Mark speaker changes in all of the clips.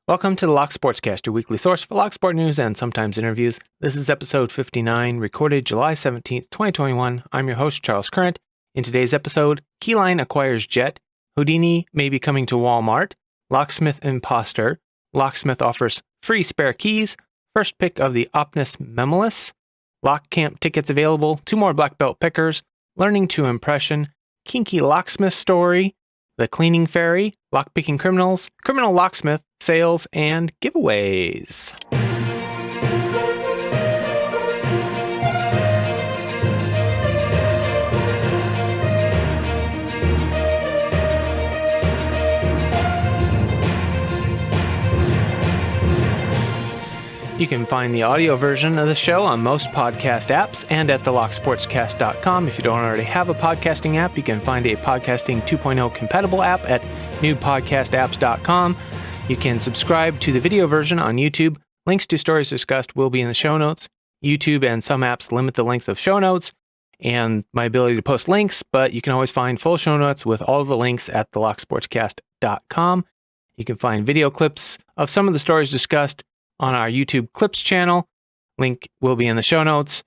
Speaker 1: Welcome to the Lock Sportscast, your weekly source for Lock Sport news and sometimes interviews. This is episode 59, recorded July 17th, 2021. I'm your host, Charles Current. In today's episode, Keyline Acquires Jet, Houdini may be coming to Walmart, Locksmith Imposter, Locksmith offers free spare keys, first pick of the Opnus Memolis, LockCamp tickets available, 2 more black belt pickers, learning to impression, Kinky locksmith story, the cleaning fairy, Lockpicking Criminals, criminal locksmith, sales, and giveaways. You can find the audio version of the show on most podcast apps and at the locksportscast.com. If you don't already have a podcasting app, you can find a podcasting 2.0 compatible app at newpodcastapps.com. You can subscribe to the video version on YouTube. Links to stories discussed will be in the show notes. YouTube and some apps limit the length of show notes and my ability to post links, but you can always find full show notes with all of the links at the locksportscast.com. You can find video clips of some of the stories discussed on our YouTube Clips channel. Link will be in the show notes.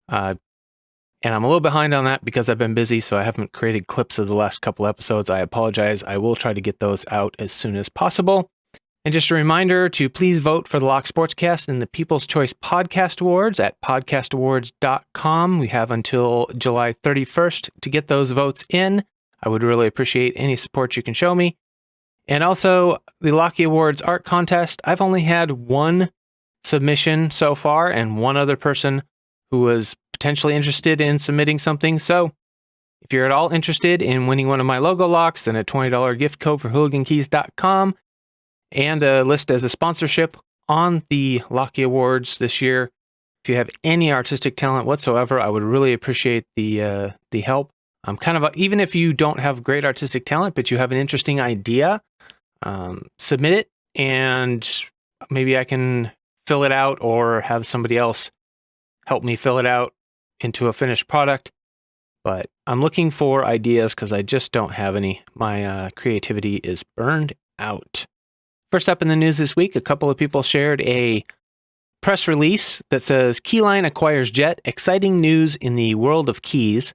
Speaker 1: And I'm a little behind on that because I've been busy, so I haven't created clips of the last couple episodes. I apologize. I will try to get those out as soon as possible. And just a reminder to please vote for the Lock Sportscast in the People's Choice Podcast Awards at podcastawards.com. We have until July 31st to get those votes in. I would really appreciate any support you can show me. And also, the Locky Awards art contest. I've only had one submission so far and one other person who was potentially interested in submitting something. So if you're at all interested in winning one of my logo locks and a $20 gift code for hooligankeys.com and a list as a sponsorship on the Locky Awards this year, if you have any artistic talent whatsoever, I would really appreciate the help. I'm even if you don't have great artistic talent, but you have an interesting idea, submit it and maybe I can fill it out or have somebody else help me fill it out into a finished product. But I'm looking for ideas because I just don't have any. My creativity is burned out. First up in the news this week, a couple of people shared a press release that says Keyline Acquires Jet, exciting news in the world of keys.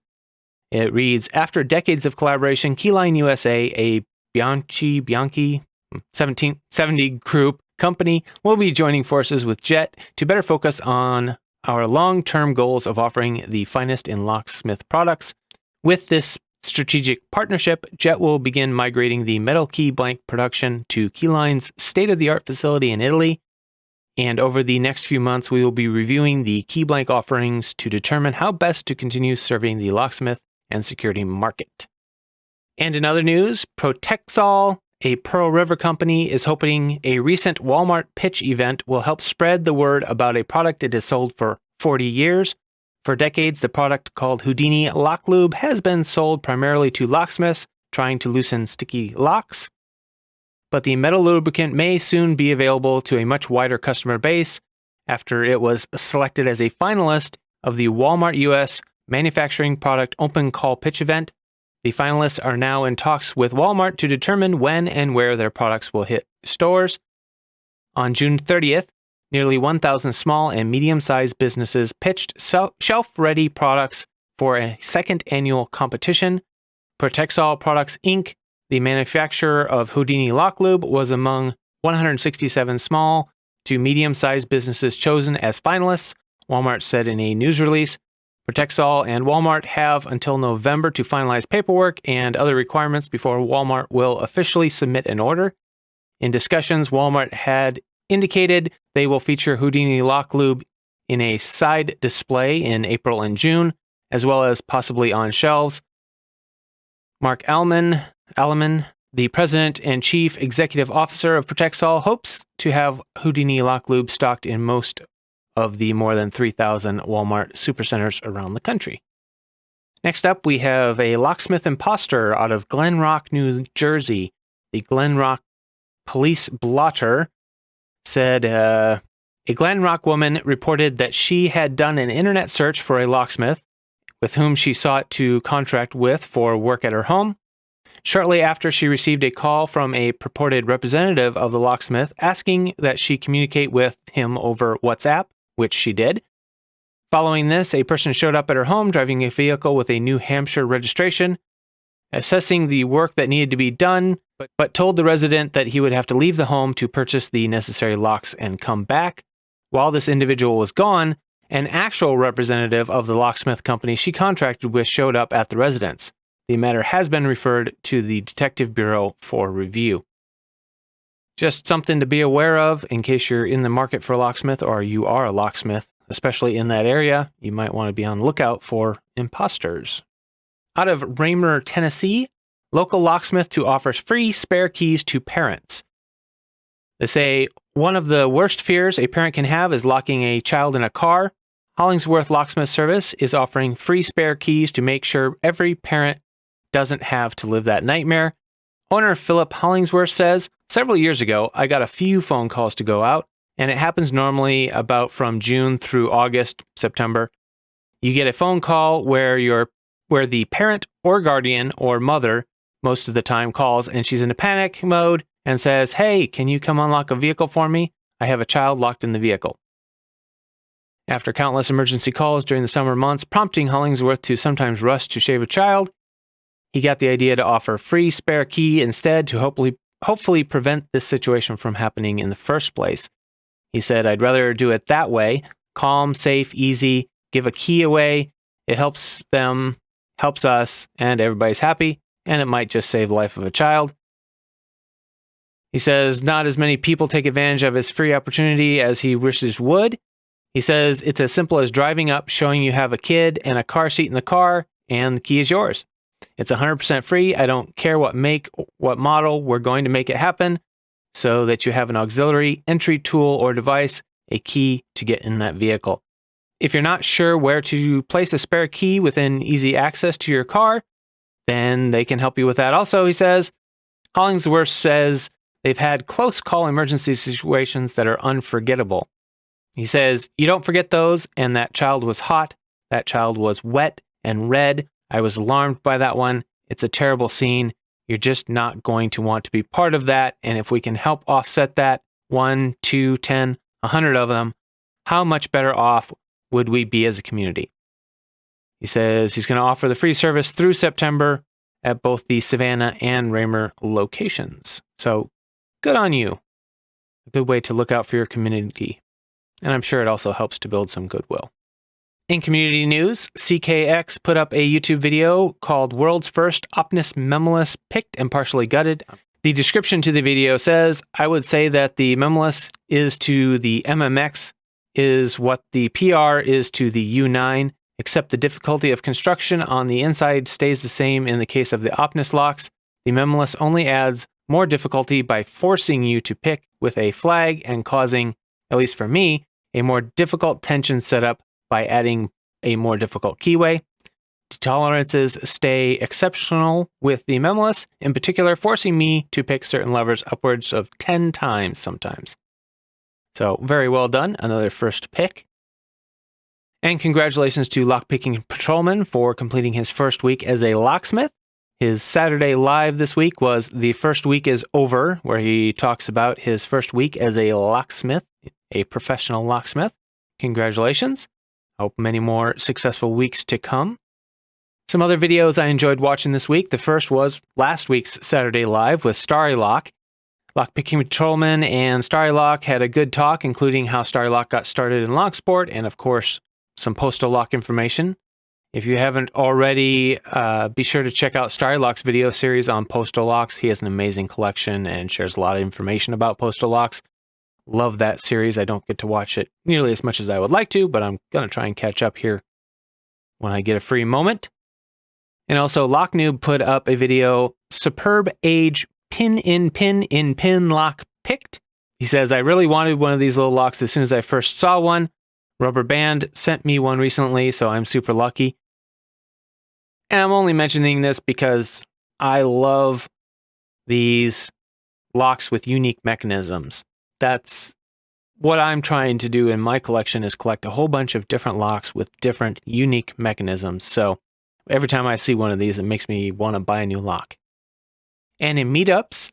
Speaker 1: It reads, after decades of collaboration, Keyline USA, a Bianchi 1770 group company, will be joining forces with Jet to better focus on our long-term goals of offering the finest in locksmith products. With this strategic partnership, Jet will begin migrating the metal key blank production to Keyline's state-of-the-art facility in Italy. And over the next few months, we will be reviewing the key blank offerings to determine how best to continue serving the locksmith and security market. And in other news, Protexol, a Pearl River company, is hoping a recent Walmart pitch event will help spread the word about a product it has sold for 40 years. For decades, the product called Houdini Lock Lube has been sold primarily to locksmiths trying to loosen sticky locks. But the metal lubricant may soon be available to a much wider customer base after it was selected as a finalist of the Walmart US Manufacturing Product Open Call Pitch event. The finalists are now in talks with Walmart to determine when and where their products will hit stores. On June 30th, nearly 1,000 small and medium-sized businesses pitched shelf-ready products for a second annual competition. Protexol Products Inc., the manufacturer of Houdini Lock Lube, was among 167 small to medium-sized businesses chosen as finalists, Walmart said in a news release. Protexol and Walmart have until November to finalize paperwork and other requirements before Walmart will officially submit an order. In discussions, Walmart had indicated they will feature Houdini Lock Lube in a side display in April and June, as well as possibly on shelves. Mark Alleman, the president and chief executive officer of Protexol, hopes to have Houdini Lock Lube stocked in most of the more than 3,000 Walmart supercenters around the country. Next up, we have a Locksmith Imposter out of Glen Rock, New Jersey. The Glen Rock police blotter said a Glen Rock woman reported that she had done an internet search for a locksmith with whom she sought to contract with for work at her home. shortly after she received a call from a purported representative of the locksmith asking that she communicate with him over WhatsApp, which she did. Following this, a person showed up at her home driving a vehicle with a New Hampshire registration, assessing the work that needed to be done, but told the resident that he would have to leave the home to purchase the necessary locks and come back. While this individual was gone, an actual representative of the locksmith company she contracted with showed up at the residence. The matter has been referred to the Detective Bureau for review. Just something to be aware of in case you're in the market for a locksmith or you are a locksmith, especially in that area. You might want to be on the lookout for imposters. Out of Raymer, Tennessee, local locksmith who offers free spare keys to parents. They say one of the worst fears a parent can have is locking a child in a car. Hollingsworth Locksmith Service is offering free spare keys to make sure every parent doesn't have to live that nightmare. Owner Philip Hollingsworth says, several years ago, I got a few phone calls to go out, and it happens normally about from June through August, September. You get a phone call where the parent or guardian or mother most of the time calls and she's in a panic mode and says, hey, can you come unlock a vehicle for me? I have a child locked in the vehicle. After countless emergency calls during the summer months, prompting Hollingsworth to sometimes rush to shave a child, he got the idea to offer free spare key instead to hopefully prevent this situation from happening in the first place. He said, I'd rather do it that way, calm, safe, easy, give a key away. It helps them, helps us, and everybody's happy, and it might just save the life of a child. He says not as many people take advantage of his free opportunity as he wishes would. He says it's as simple as driving up, showing you have a kid and a car seat in the car, and the key is yours. It's 100% free. I don't care what make, what model, we're going to make it happen so that you have an auxiliary entry tool or device, a key to get in that vehicle. If you're not sure where to place a spare key within easy access to your car, then they can help you with that also, he says. Hollingsworth says they've had close call emergency situations that are unforgettable. He says, you don't forget those, and that child was hot, that child was wet and red. I was alarmed by that one. It's a terrible scene. You're just not going to want to be part of that, and if we can help offset that, 1, 2, 10, 100 of them, how much better off would we be as a community? He says he's going to offer the free service through September at both the Savannah and Raymer locations. So good on you. A good way to look out for your community. And I'm sure it also helps to build some goodwill. In community news, CKX put up a YouTube video called World's First Opnus Memolis Picked and Partially Gutted. The description to the video says, I would say that the Memolis is to the MMX is what the PR is to the U9, except the difficulty of construction on the inside stays the same in the case of the Opnus locks. The Memolis only adds more difficulty by forcing you to pick with a flag and causing, at least for me, a more difficult tension setup by adding a more difficult keyway. The tolerances stay exceptional with the Memolis, in particular forcing me to pick certain levers upwards of 10 times sometimes. So very well done, another first pick. And congratulations to Lockpicking Patrolman for completing his first week as a locksmith. His Saturday live this week was The First Week is Over, where he talks about his first week as a locksmith, a professional locksmith. Congratulations. Hope many more successful weeks to come. Some other videos I enjoyed watching this week. The first was last week's Saturday Live with Starry Lock. Lockpicking Patrolman and Starry Lock had a good talk, including how Starry Lock got started in Locksport, and of course, some postal lock information. If you haven't already, be sure to check out Starry Lock's video series on postal locks. He has an amazing collection and shares a lot of information about postal locks. Love that series. I don't get to watch it nearly as much as I would like to, but I'm going to try and catch up here when I get a free moment. And also, Lock Noob put up a video, Superb Age Pin in Pin Lock Picked. He says, I really wanted one of these little locks as soon as I first saw one. Rubber Band sent me one recently, so I'm super lucky. And I'm only mentioning this because I love these locks with unique mechanisms. That's what I'm trying to do in my collection, is collect a whole bunch of different locks with different unique mechanisms. So every time I see one of these, it makes me want to buy a new lock. And in meetups,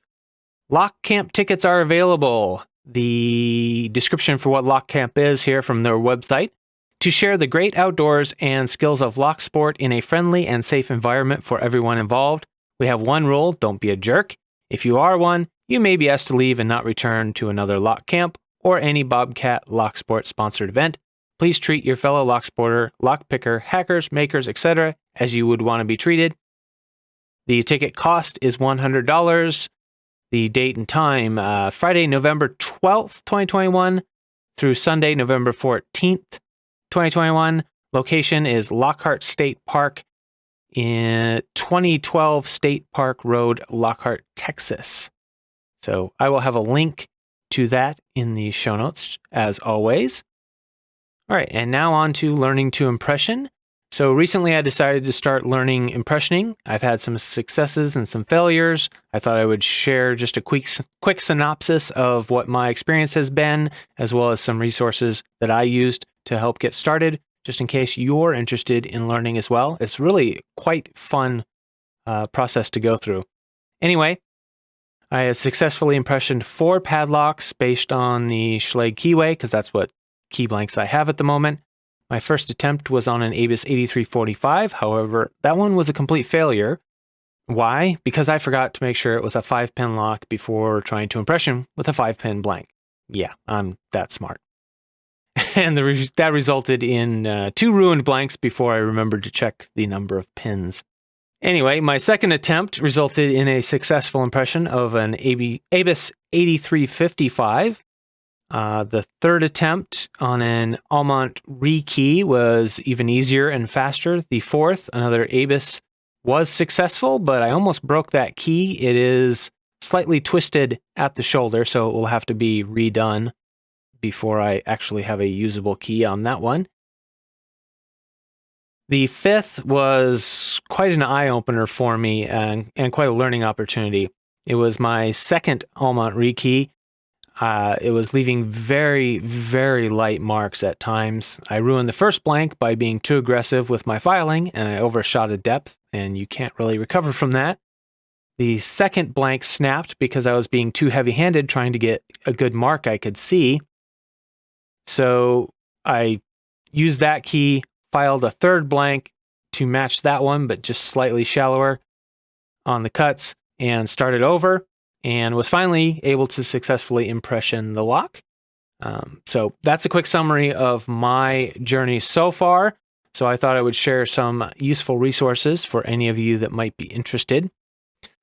Speaker 1: LockCamp tickets are available. The description for what LockCamp is here from their website: to share the great outdoors and skills of lock sport in a friendly and safe environment for everyone involved. We have one rule: don't be a jerk. If you are one, you may be asked to leave and not return to another LockCamp or any Bobcat Lock Sport sponsored event. Please treat your fellow lock sporter, lock picker, hackers, makers, etc. as you would want to be treated. The ticket cost is $100. The date and time, Friday, November 12th, 2021 through Sunday, November 14th, 2021. Location is Lockhart State Park in 2012 State Park Road, Lockhart, Texas. So I will have a link to that in the show notes, as always. All right, and now on to learning to impression. So recently I decided to start learning impressioning. I've had some successes and some failures. I thought I would share just a quick synopsis of what my experience has been, as well as some resources that I used to help get started, just in case you're interested in learning as well. It's really quite fun process to go through. Anyway, I have successfully impressioned 4 padlocks based on the Schlage keyway, because that's what key blanks I have at the moment. My first attempt was on an ABIS 8345. However, that one was a complete failure. Why? Because I forgot to make sure it was a 5-pin lock before trying to impression with a 5-pin blank. Yeah, I'm that smart. And that resulted in 2 ruined blanks before I remembered to check the number of pins. Anyway, my second attempt resulted in a successful impression of an ABIS 8355. The third attempt on an Almont rekey was even easier and faster. The fourth, another ABIS, was successful, but I almost broke that key. It is slightly twisted at the shoulder, so it will have to be redone before I actually have a usable key on that one. The fifth was quite an eye-opener for me and quite a learning opportunity. It was my second Almont rekey. It was leaving very, very light marks at times. I ruined the first blank by being too aggressive with my filing, and I overshot a depth, and you can't really recover from that. The second blank snapped because I was being too heavy-handed trying to get a good mark I could see. So I used that key, filed a third blank to match that one, but just slightly shallower on the cuts, and started over, and was finally able to successfully impression the lock. So that's a quick summary of my journey so far. So I thought I would share some useful resources for any of you that might be interested.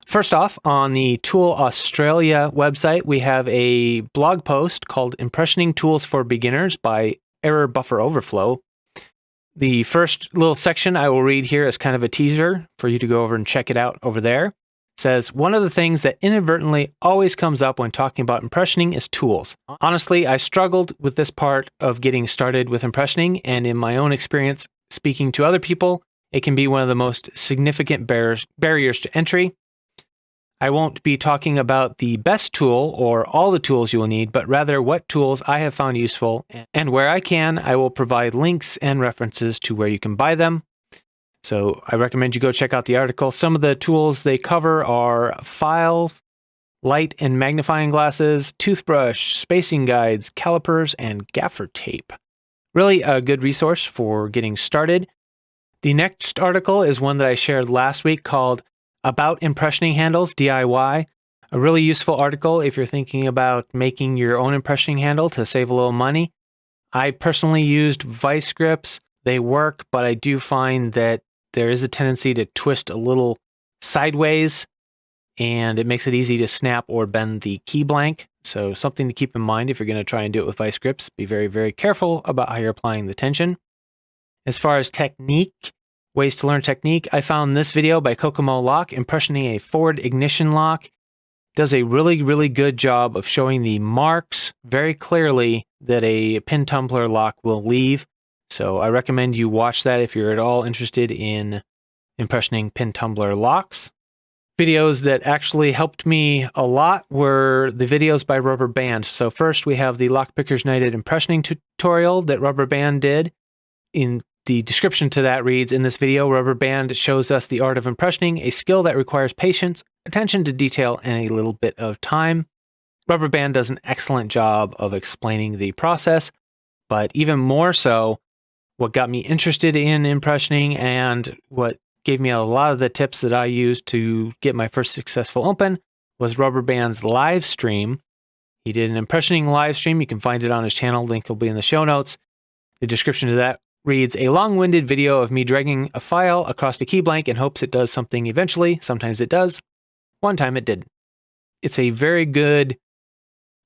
Speaker 1: First off, on the Tool Australia website, we have a blog post called Impressioning Tools for Beginners by Error Buffer Overflow. The first little section I will read here is kind of a teaser for you to go over and check it out over there. It says, one of the things that inadvertently always comes up when talking about impressioning is tools. Honestly, I struggled with this part of getting started with impressioning, and in my own experience speaking to other people, it can be one of the most significant barriers to entry. I won't be talking about the best tool or all the tools you will need, but rather what tools I have found useful, and where I can, I will provide links and references to where you can buy them. So I recommend you go check out the article. Some of the tools they cover are files, light and magnifying glasses, toothbrush, spacing guides, calipers, and gaffer tape. Really a good resource for getting started. The next article is one that I shared last week called About Impressioning Handles DIY. A really useful article if you're thinking about making your own impressioning handle to save a little money. I personally used vice grips. They work, but I do find that there is a tendency to twist a little sideways, and it makes it easy to snap or bend the key blank. So something to keep in mind if you're going to try and do it with vice grips. Be very, very careful about how you're applying the tension. As far as technique, ways to learn technique, I found this video by Kokomo Lock, impressioning a forward ignition lock. Does a really, really good job of showing the marks very clearly that a pin tumbler lock will leave. So I recommend you watch that if you're at all interested in impressioning pin tumbler locks. Videos that actually helped me a lot were the videos by Rubber Band. So first we have the Lockpicker's Nighted impressioning tutorial that Rubber Band did. In The description to that reads, in this video, Rubber Band shows us the art of impressioning, a skill that requires patience, attention to detail, and a little bit of time. Rubber Band does an excellent job of explaining the process, but even more so, what got me interested in impressioning and what gave me a lot of the tips that I used to get my first successful open was Rubber Band's live stream. He did an impressioning live stream. You can find it on his channel. Link will be in the show notes. The description to that reads, a long-winded video of me dragging a file across a key blank in hopes it does something eventually. Sometimes it does. One time it didn't. It's a very good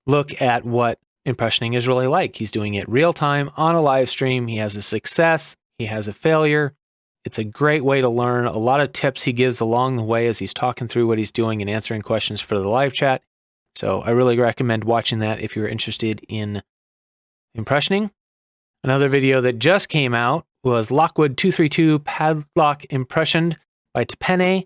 Speaker 1: look at what impressioning is really like. He's doing it real time on a live stream. He has a success. He has a failure. It's a great way to learn. A lot of tips he gives along the way as he's talking through what he's doing and answering questions for the live chat. So I really recommend watching that if you're interested in impressioning. Another video that just came out was Lockwood 232 Padlock Impressioned by Tepene.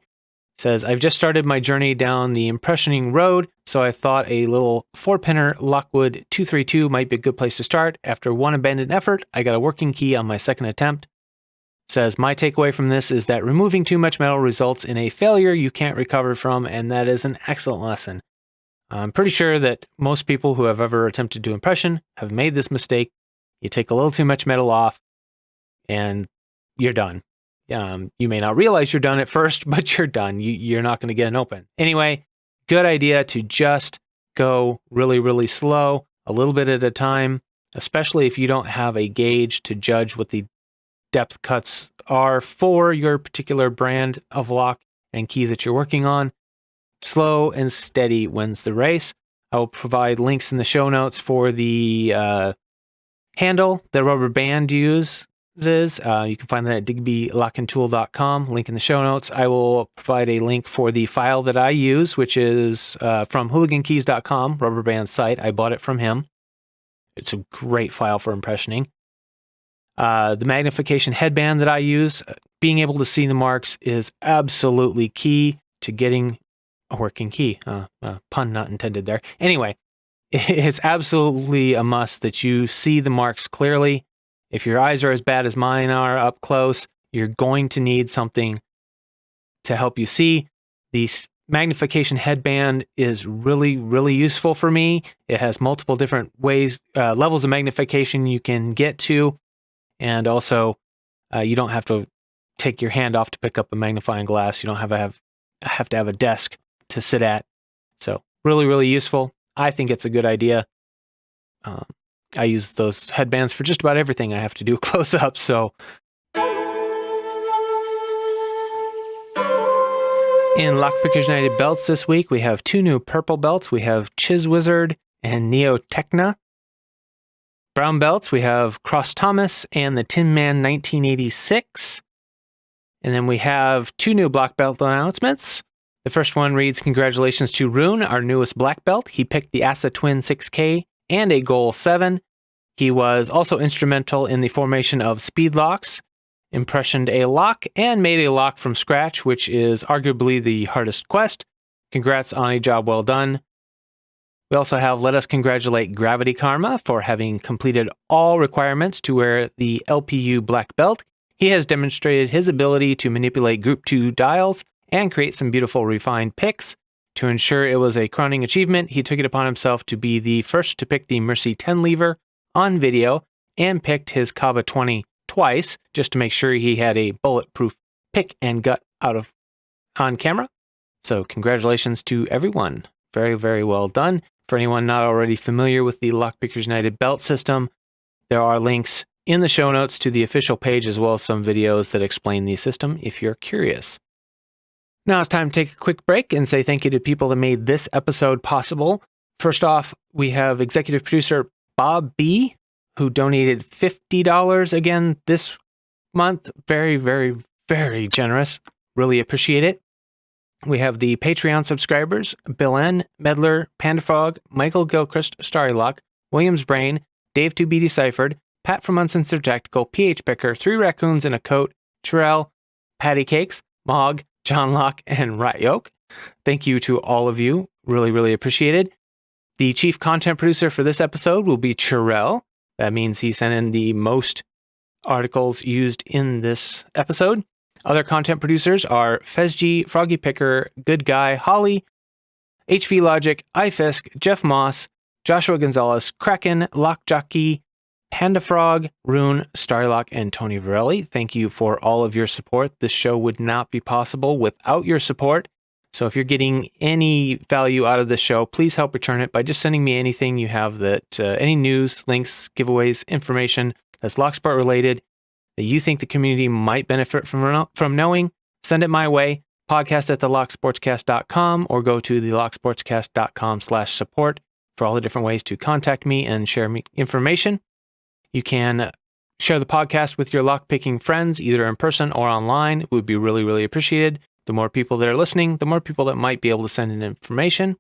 Speaker 1: Says, I've just started my journey down the impressioning road, so I thought a little 4-pinner Lockwood 232 might be a good place to start. After one abandoned effort, I got a working key on my second attempt. Says, my takeaway from this is that removing too much metal results in a failure you can't recover from, and that is an excellent lesson. I'm pretty sure that most people who have ever attempted to impression have made this mistake. You take a little too much metal off, and you're done. You may not realize you're done at first, but you're done. You're not going to get an open. Anyway, good idea to just go really, really slow, a little bit at a time, especially if you don't have a gauge to judge what the depth cuts are for your particular brand of lock and key that you're working on. Slow and steady wins the race. I will provide links in the show notes for the handle that Rubber Band uses. You can find that at digbylockandtool.com. Link in the show notes. I will provide a link for the file that I use, which is from hooligankeys.com, Rubber Band's site. I bought it from him. It's a great file for impressioning. The magnification headband that I use, being able to see the marks is absolutely key to getting a working key. Pun not intended there. Anyway, it's absolutely a must that you see the marks clearly. If your eyes are as bad as mine are up close, you're going to need something to help you see. The magnification headband is really, really useful for me. It has multiple different ways, levels of magnification you can get to. And also, you don't have to take your hand off to pick up a magnifying glass. You don't have to have a desk to sit at. So really, really useful. I think it's a good idea. I use those headbands for just about everything I have to do close up. So in Lockpickers United belts this week, we have 2 new purple belts. We have Chiz Wizard and Neo Techna. Brown belts, we have Cross Thomas and the Tin Man 1986. And then we have 2 new black belt announcements. The first one reads, congratulations to Roon, our newest black belt. He picked the Asa Twin 6K and a Goal 7. He was also instrumental in the formation of Speed Locks, impressioned a lock, and made a lock from scratch, which is arguably the hardest quest. Congrats on a job well done. We also have let us congratulate Gravity Karma for having completed all requirements to wear the LPU black belt. He has demonstrated his ability to manipulate Group 2 dials and create some beautiful refined picks. To ensure it was a crowning achievement, he took it upon himself to be the first to pick the Mercy 10 lever on video and picked his Kaba 20 twice just to make sure he had a bulletproof pick and gut on camera. So congratulations to everyone. Very, very well done. For anyone not already familiar with the Lockpickers United belt system, there are links in the show notes to the official page as well as some videos that explain the system if you're curious. Now it's time to take a quick break and say thank you to people that made this episode possible. First off, we have executive producer Bob B, who donated $50 again this month. Very, very, very generous. Really appreciate it. We have the Patreon subscribers, BillN, Medler, Panda-Frog, Michael Gilchrist, Starry Lock, Williams Brain, Dave 2B Deciphered, Pat from Uncensored Tactical, PH Picker, 3 Raccoons in a Coat, Chirael, Patty Cakes, Mog, Jon Lock, and Ratyoke. Thank you to all of you. Really, really appreciated. The chief content producer for this episode will be Chirael. That means he sent in the most articles used in this episode. Other content producers are Feesje, FroggyPicker, Good Guy, Holly, HV Logic, iFisk, Jeff Moss, Joshua Gonzalez, kraKen, Lockjockey, Panda-Frog, Roon, Starlock, and Tony Varelli. Thank you for all of your support. This show would not be possible without your support. So if you're getting any value out of this show, please help return it by just sending me anything you have that, any news, links, giveaways, information that's Locksport related that you think the community might benefit from knowing. Send it my way, podcast@thelocksportscast.com, or go to thelocksportscast.com/support for all the different ways to contact me and share information. You can share the podcast with your lockpicking friends, either in person or online. It would be really, really appreciated. The more people that are listening, the more people that might be able to send in information.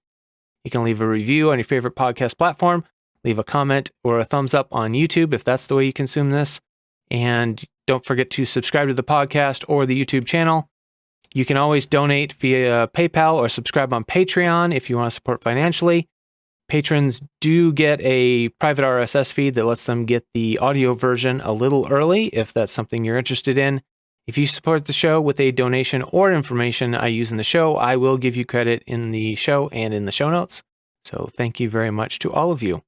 Speaker 1: You can leave a review on your favorite podcast platform, leave a comment or a thumbs up on YouTube if that's the way you consume this. And don't forget to subscribe to the podcast or the YouTube channel. You can always donate via PayPal or subscribe on Patreon if you want to support financially. Patrons do get a private RSS feed that lets them get the audio version a little early if that's something you're interested in. If you support the show with a donation or information I use in the show, I will give you credit in the show and in the show notes. So thank you very much to all of you.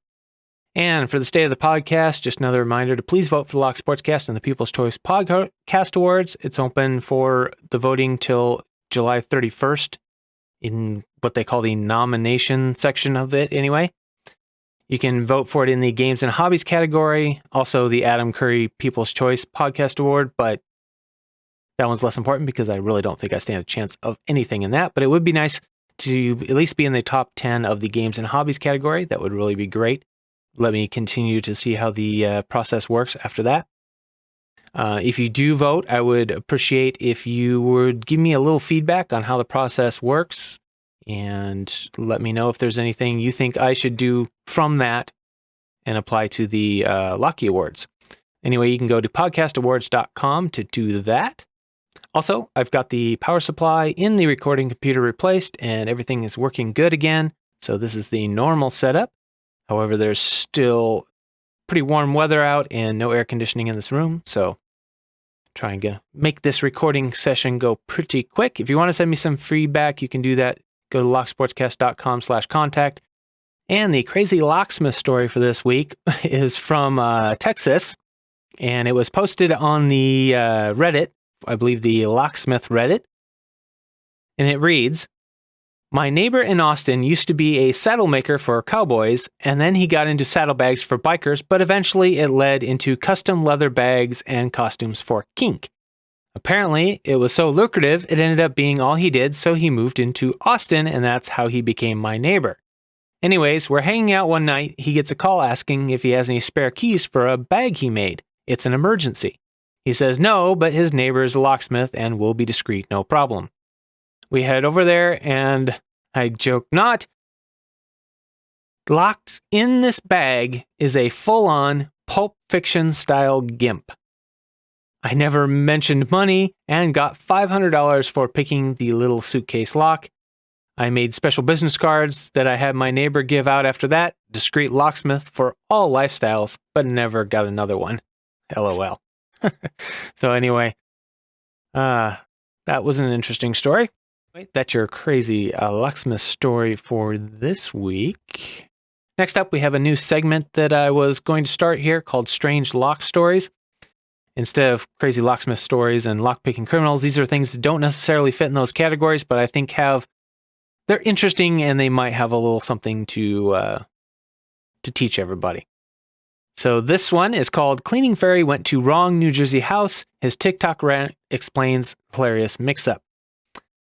Speaker 1: And for the state of the podcast, just another reminder to please vote for the Lock Sportscast and the People's Choice Podcast Awards. It's open for the voting till July 31st in what they call the nomination section of it anyway. You can vote for it in the Games and Hobbies category, also the Adam Curry People's Choice Podcast Award, but that one's less important because I really don't think I stand a chance of anything in that, but it would be nice to at least be in the top 10 of the Games and Hobbies category. That would really be great. Let me continue to see how the process works after that. If you do vote, I would appreciate if you would give me a little feedback on how the process works and let me know if there's anything you think I should do from that and apply to the Locky Awards. Anyway, you can go to podcastawards.com to do that. Also, I've got the power supply in the recording computer replaced and everything is working good again. So this is the normal setup. However, there's still pretty warm weather out and no air conditioning in this room. So try and make this recording session go pretty quick. If you want to send me some feedback, you can do that. Go to locksportscast.com/contact. And the crazy locksmith story for this week is from Texas. And it was posted on the Reddit, I believe the Locksmith Reddit. And it reads, "My neighbor in Austin used to be a saddle maker for cowboys, and then he got into saddlebags for bikers, but eventually it led into custom leather bags and costumes for kink. Apparently, it was so lucrative, it ended up being all he did, so he moved into Austin, and that's how he became my neighbor. Anyways, we're hanging out one night, he gets a call asking if he has any spare keys for a bag he made. It's an emergency. He says no, but his neighbor is a locksmith and will be discreet, no problem. We head over there, and I joke not, locked in this bag is a full-on Pulp Fiction style gimp. I never mentioned money and got $500 for picking the little suitcase lock. I made special business cards that I had my neighbor give out after that, discreet locksmith for all lifestyles, but never got another one. LOL. So anyway, that was an interesting story. That's your crazy locksmith story for this week. Next up, we have a new segment that I was going to start here called Strange Lock Stories. Instead of crazy locksmith stories and lockpicking criminals, these are things that don't necessarily fit in those categories, but I think they're interesting and they might have a little something to teach everybody. So this one is called Cleaning Fairy Went to Wrong New Jersey House. His TikTok rant explains hilarious mix-up.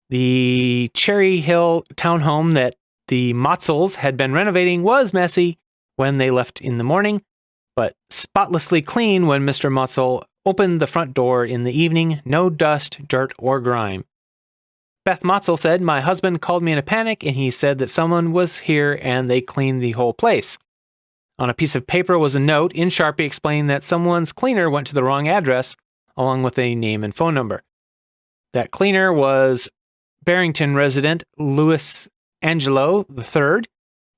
Speaker 1: The Cherry Hill townhome that the Motzels had been renovating was messy when they left in the morning, but spotlessly clean when Mr. Motzel opened the front door in the evening. No dust, dirt, or grime. Beth Motzel said, "My husband called me in a panic and he said that someone was here and they cleaned the whole place." On a piece of paper was a note in Sharpie explaining that someone's cleaner went to the wrong address, along with a name and phone number. That cleaner was Barrington resident Louis Angelo III,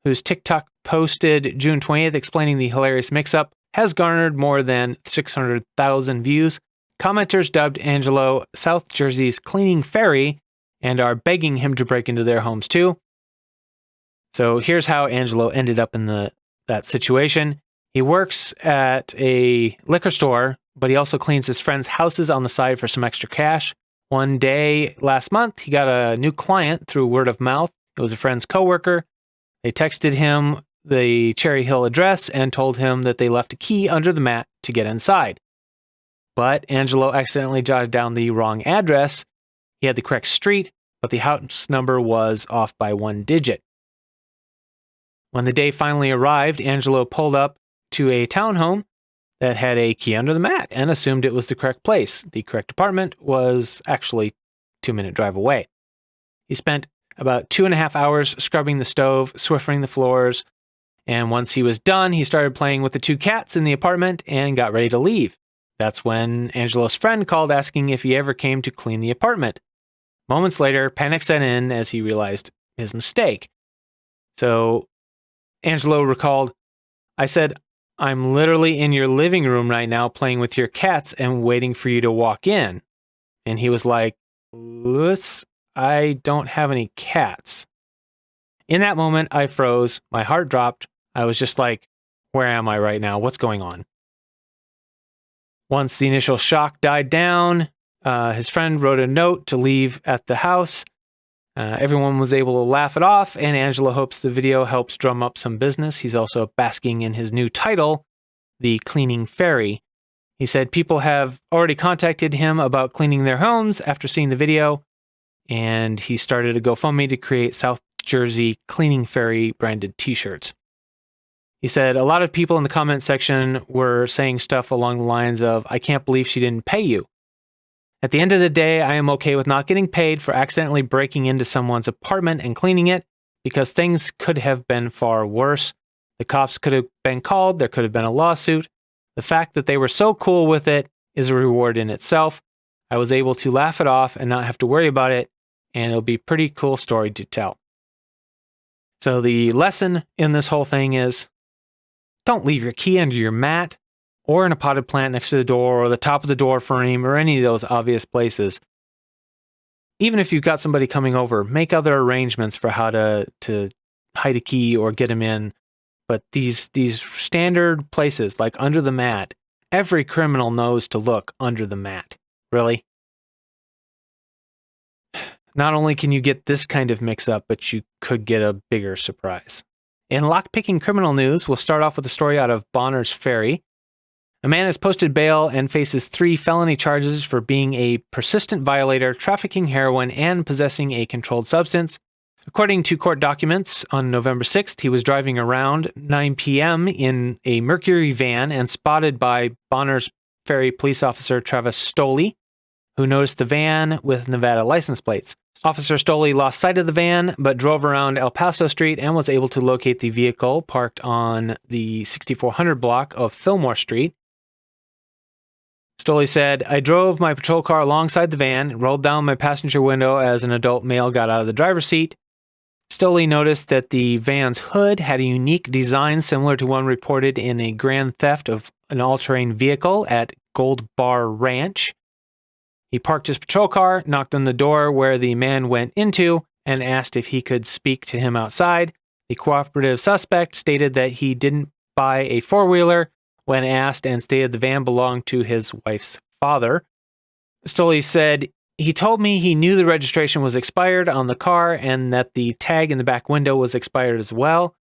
Speaker 1: whose TikTok posted June 20th explaining the hilarious mix-up has garnered more than 600,000 views. Commenters dubbed Angelo South Jersey's cleaning fairy and are begging him to break into their homes too. So here's how Angelo ended up in that situation. He works at a liquor store, but he also cleans his friends' houses on the side for some extra cash. One day last month, he got a new client through word of mouth. It was a friend's coworker. They texted him the Cherry Hill address and told him that they left a key under the mat to get inside. But Angelo accidentally jotted down the wrong address. He had the correct street, but the house number was off by 1 digit. When the day finally arrived, Angelo pulled up to a townhome that had a key under the mat and assumed it was the correct place. The correct apartment was actually a 2-minute drive away. He spent about 2.5 hours scrubbing the stove, Swiffering the floors, and once he was done, he started playing with the 2 cats in the apartment and got ready to leave. That's when Angelo's friend called asking if he ever came to clean the apartment. Moments later, panic set in as he realized his mistake. So Angelo recalled, "I said, I'm literally in your living room right now playing with your cats and waiting for you to walk in." And he was like, "I don't have any cats." In that moment, I froze. My heart dropped. I was just like, where am I right now? What's going on? Once the initial shock died down, his friend wrote a note to leave at the house. Everyone was able to laugh it off, and Angelo hopes the video helps drum up some business. He's also basking in his new title, the Cleaning Fairy. He said people have already contacted him about cleaning their homes after seeing the video, and he started a GoFundMe to create South Jersey Cleaning Fairy branded t-shirts. He said a lot of people in the comment section were saying stuff along the lines of, "I can't believe she didn't pay you." At the end of the day, I am okay with not getting paid for accidentally breaking into someone's apartment and cleaning it, because things could have been far worse. The cops could have been called, there could have been a lawsuit. The fact that they were so cool with it is a reward in itself. I was able to laugh it off and not have to worry about it, and it'll be a pretty cool story to tell. So the lesson in this whole thing is, don't leave your key under your mat, or in a potted plant next to the door, or the top of the door frame, or any of those obvious places. Even if you've got somebody coming over, make other arrangements for how to hide a key or get them in. But these standard places, like under the mat, every criminal knows to look under the mat. Really? Not only can you get this kind of mix-up, but you could get a bigger surprise. In lockpicking criminal news, we'll start off with a story out of Bonner's Ferry. A man has posted bail and faces 3 felony charges for being a persistent violator, trafficking heroin, and possessing a controlled substance. According to court documents, on November 6th, he was driving around 9 p.m. in a Mercury van and spotted by Bonner's Ferry police officer Travis Stoley, who noticed the van with Nevada license plates. Officer Stoley lost sight of the van, but drove around El Paso Street and was able to locate the vehicle parked on the 6400 block of Fillmore Street. Stoley said, "I drove my patrol car alongside the van and rolled down my passenger window as an adult male got out of the driver's seat." Stoley noticed that the van's hood had a unique design similar to one reported in a grand theft of an all-terrain vehicle at Gold Bar Ranch. He parked his patrol car, knocked on the door where the man went into, and asked if he could speak to him outside. The cooperative suspect stated that he didn't buy a four-wheeler when asked, and stated the van belonged to his wife's father. Stoley said, "He told me he knew the registration was expired on the car and that the tag in the back window was expired as well."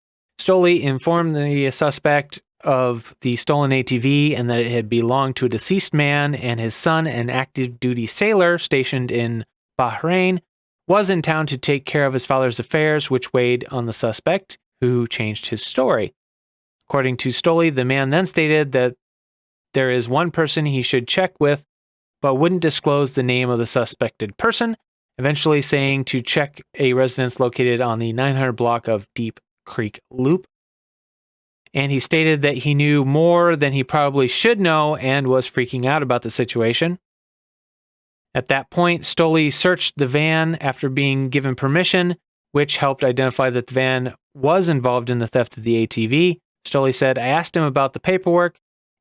Speaker 1: Stoley informed the suspect of the stolen ATV and that it had belonged to a deceased man, and his son, an active duty sailor stationed in Bahrain, was in town to take care of his father's affairs, which weighed on the suspect, who changed his story. According to Stoley, the man then stated that there is one person he should check with, but wouldn't disclose the name of the suspected person, eventually saying to check a residence located on the 900 block of Deep Creek Loop. And he stated that he knew more than he probably should know and was freaking out about the situation. At that point, Stoley searched the van after being given permission, which helped identify that the van was involved in the theft of the ATV. Stoley said, "I asked him about the paperwork.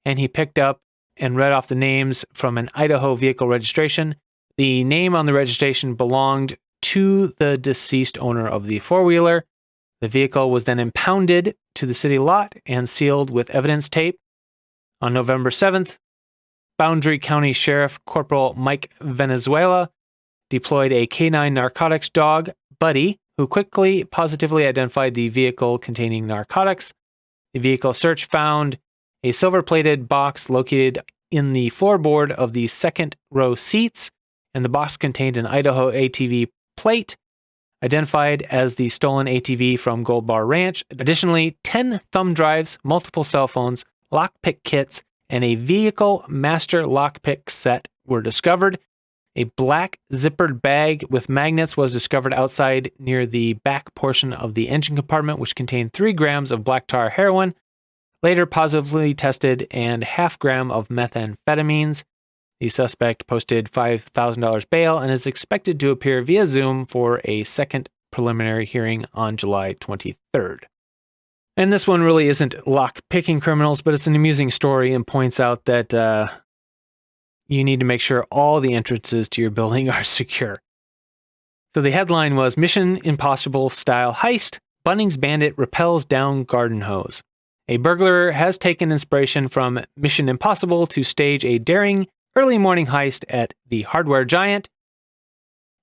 Speaker 1: and he picked up and read off the names from an Idaho vehicle registration. The name on the registration belonged to the deceased owner of the four-wheeler. The vehicle was then impounded to the city lot and sealed with evidence tape. On November 7th, Boundary County Sheriff Corporal Mike Venezuela deployed a canine narcotics dog, Buddy, who quickly positively identified the vehicle containing narcotics. The vehicle search found a silver-plated box located in the floorboard of the second row seats, and the box contained an Idaho ATV plate, identified as the stolen ATV from Gold Bar Ranch. Additionally, 10 thumb drives, multiple cell phones, lockpick kits, and a vehicle master lockpick set were discovered. A black zippered bag with magnets was discovered outside near the back portion of the engine compartment, which contained 3 grams of black tar heroin, later positively tested, and half gram of methamphetamines. The suspect posted $5,000 bail and is expected to appear via Zoom for a second preliminary hearing on July 23rd. And this one really isn't lockpicking criminals, but it's an amusing story and points out that you need to make sure all the entrances to your building are secure. So the headline was Mission Impossible style heist, Bunnings bandit repels down garden hose. A burglar has taken inspiration from Mission Impossible to stage a daring early morning heist at the hardware giant.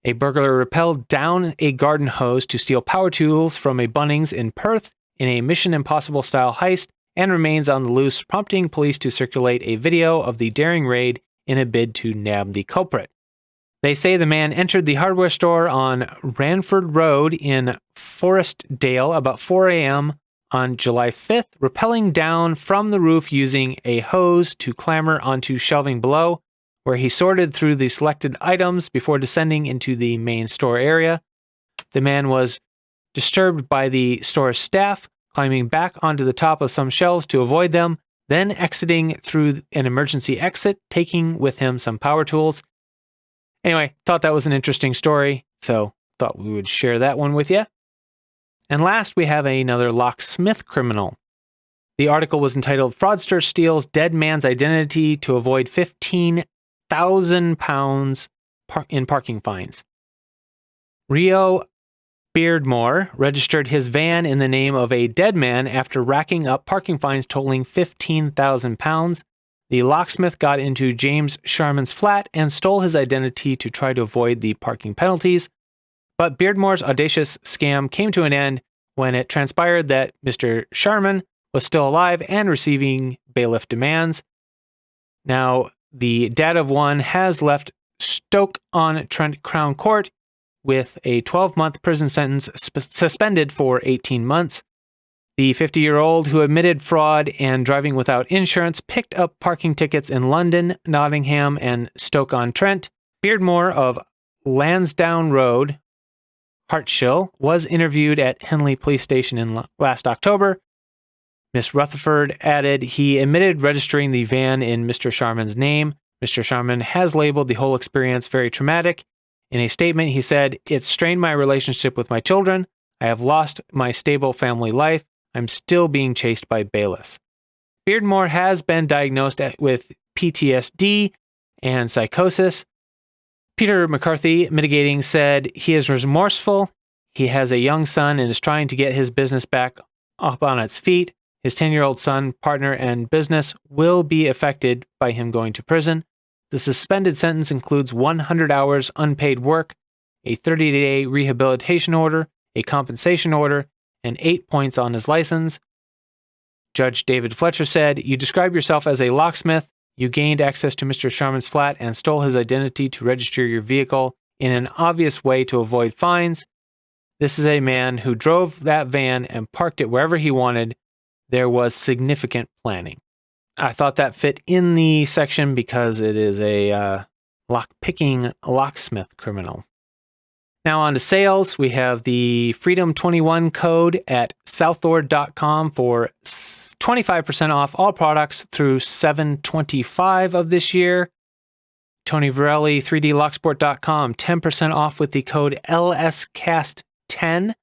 Speaker 1: A burglar rappelled down a garden hose to steal power tools from a Bunnings in Perth in a Mission Impossible style heist and remains on the loose, prompting police to circulate a video of the daring raid in a bid to nab the culprit. They say the man entered the hardware store on Ranford Road in Forestdale about 4 a.m. on July 5th, rappelling down from the roof using a hose to clamber onto shelving below, where he sorted through the selected items before descending into the main store area. The man was disturbed by the store's staff, climbing back onto the top of some shelves to avoid them, then exiting through an emergency exit, taking with him some power tools. Anyway, thought that was an interesting story, so thought we would share that one with you. And last, we have another locksmith criminal. The article was entitled, Fraudster Steals Dead Man's Identity to Avoid 15,000 pounds in Parking Fines. Rio Beardmore registered his van in the name of a dead man after racking up parking fines totaling 15,000 pounds. The locksmith got into James Sharman's flat and stole his identity to try to avoid the parking penalties. But Beardmore's audacious scam came to an end when it transpired that Mr. Sharman was still alive and receiving bailiff demands. Now, the dad of one has left Stoke-on-Trent Crown Court with a 12-month prison sentence suspended for 18 months. The 50-year-old who admitted fraud and driving without insurance picked up parking tickets in London, Nottingham, and Stoke-on-Trent. Beardmore of Lansdowne Road, Hartshill, was interviewed at Henley Police Station in last October. Miss Rutherford added he admitted registering the van in Mr. Sharman's name. Mr. Sharman has labeled the whole experience very traumatic. In a statement, he said, "It strained my relationship with my children. I have lost my stable family life. I'm still being chased by bailiffs." Beardmore has been diagnosed with PTSD and psychosis. Peter McCarthy, mitigating, said he is remorseful. He has a young son and is trying to get his business back up on its feet. His 10-year-old son, partner, and business will be affected by him going to prison. The suspended sentence includes 100 hours unpaid work, a 30-day rehabilitation order, a compensation order, and 8 points on his license. Judge David Fletcher said, "You describe yourself as a locksmith. You gained access to Mr. Sharman's flat and stole his identity to register your vehicle in an obvious way to avoid fines. This is a man who drove that van and parked it wherever he wanted. There was significant planning." I thought that fit in the section because it is a lockpicking locksmith criminal. Now on to sales. We have the Freedom 21 code at southord.com for 25% off all products through 7/25 of this year. Tony Varelli, 3dlocksport.com, 10% off with the code LSCast10.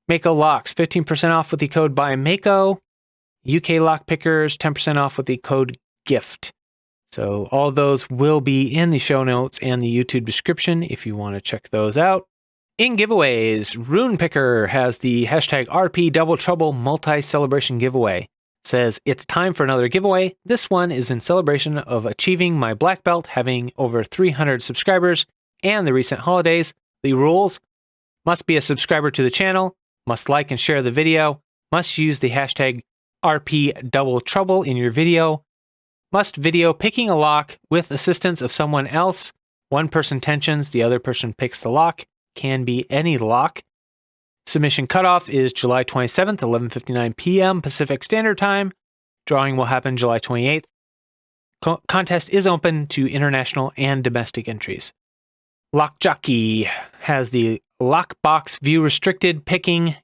Speaker 1: Mako Locks, 15% off with the code BuyMako. UK lockpickers, 10% off with the code GIFT. So all those will be in the show notes and the YouTube description if you want to check those out. In giveaways, RoonPicker has the hashtag RP Double Trouble Multi-Celebration Giveaway. Says, it's time for another giveaway. This one is in celebration of achieving my black belt, having over 300 subscribers, and the recent holidays. The rules: must be a subscriber to the channel, must like and share the video, must use the hashtag RP Double Trouble in your video, must video picking a lock with assistance of someone else. One person tensions, the other person picks the lock. Can be any lock. Submission cutoff is July 27th, 11:59 p.m. Pacific Standard Time. Drawing will happen July 28th. Contest is open to international and domestic entries. Lockjockey has the Lockbox View Restricted Picking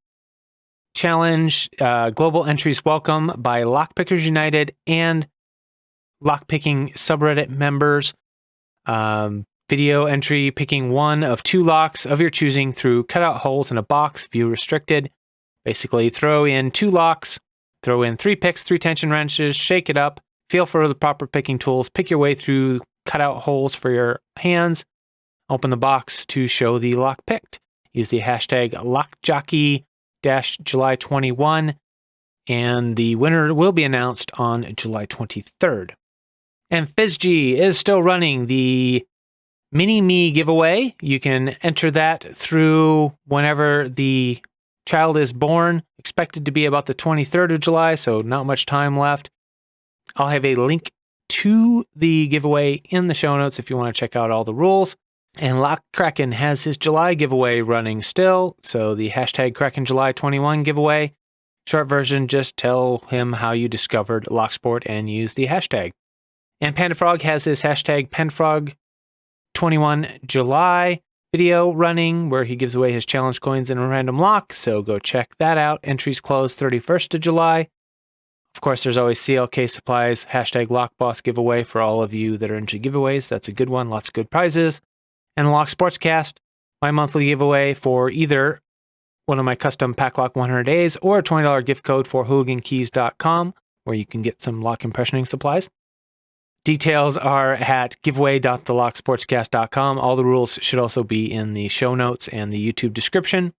Speaker 1: Challenge. Global entries welcome by Lockpickers United and Lockpicking subreddit members. Video entry picking one of two locks of your choosing through cutout holes in a box, view restricted. Basically, throw in two locks, throw in 3 picks, 3 tension wrenches, shake it up, feel for the proper picking tools, pick your way through cutout holes for your hands, open the box to show the lock picked. Use the hashtag LockJockey-July21, and the winner will be announced on July 23rd. And Feesje is still running the Mini-Me giveaway. You can enter that through whenever the child is born, expected to be about the 23rd of July, so not much time left. I'll have a link to the giveaway in the show notes if you want to check out all the rules. And kraKen has his July giveaway running still, so the hashtag KrakenJuly21 giveaway. Short version, just tell him how you discovered Locksport and use the hashtag. And Panda-Frog has his hashtag PandaFrog21July video running where he gives away his challenge coins in a random lock, so go check that out. Entries close 31st of July. Of course, there's always CLK Supplies, hashtag LockBoss giveaway for all of you that are into giveaways. That's a good one, lots of good prizes. And Lock Sportscast, my monthly giveaway for either one of my custom Pack Lock 100 days or a $20 gift code for hooligankeys.com where you can get some lock impressioning supplies. Details are at giveaway.thelocksportscast.com. All the rules should also be in the show notes and the YouTube description.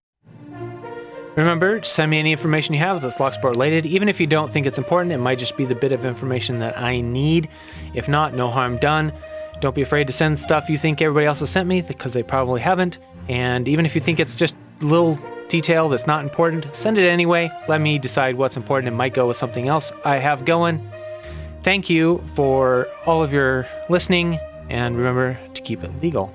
Speaker 1: Remember, send me any information you have that's Locksport related. Even if you don't think it's important, it might just be the bit of information that I need. If not, no harm done. Don't be afraid to send stuff you think everybody else has sent me, because they probably haven't. And even if you think it's just a little detail that's not important, send it anyway. Let me decide what's important. It might go with something else I have going. Thank you for all of your listening, and remember to keep it legal.